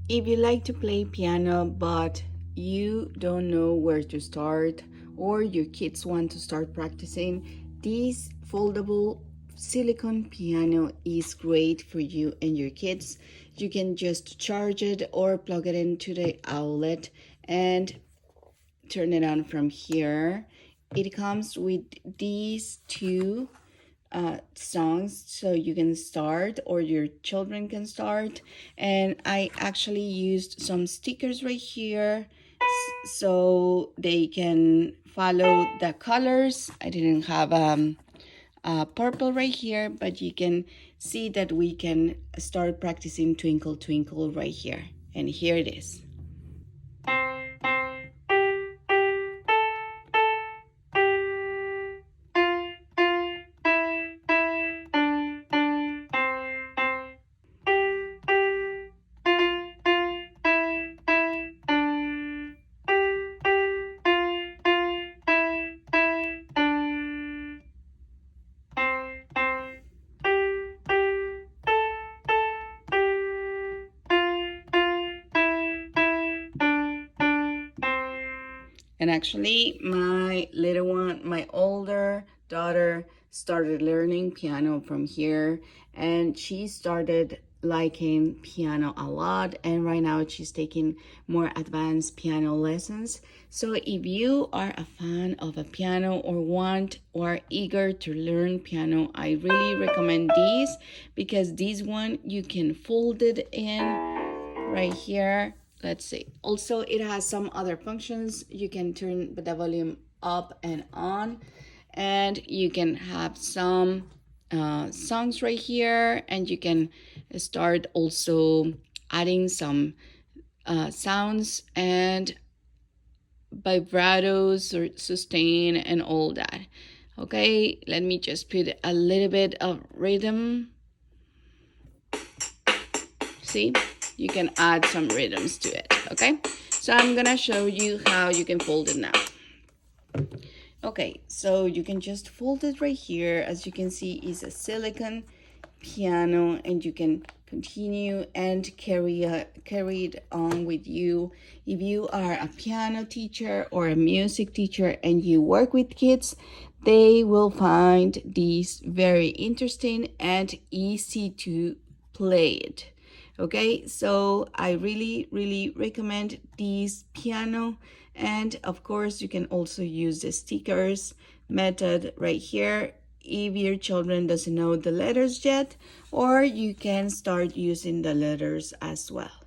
If you like to play piano but you don't know where to start, or your kids want to start practicing, this foldable silicone piano is great for you and your kids. You can just charge it or plug it into the outlet and turn it on from here. It comes with these two songs, so you can start or your children can start. And I actually used some stickers right here so they can follow the colors. I didn't have purple right here, but you can see that we can start practicing Twinkle Twinkle right here. And here it is. And actually, my little one, my older daughter, started learning piano from here, and she started liking piano a lot. And right now, she's taking more advanced piano lessons. So, if you are a fan of a piano or want or are eager to learn piano, I really recommend these, because this one you can fold it in right here. Let's see. Also, it has some other functions. You can turn the volume up and on, and you can have some songs right here, and you can start also adding some sounds and vibratos or sustain and all that. Okay, let me just put a little bit of rhythm. See, you can add some rhythms to it. Okay, so I'm gonna show you how you can fold it now. Okay, so you can just fold it right here. As you can see, it's a silicone piano, and you can continue and carry it on with you. If you are a piano teacher or a music teacher and you work with kids, they will find these very interesting and easy to play it. Okay, so I really recommend this piano. And of course, you can also use the stickers method right here if your children doesn't know the letters yet, or you can start using the letters as well.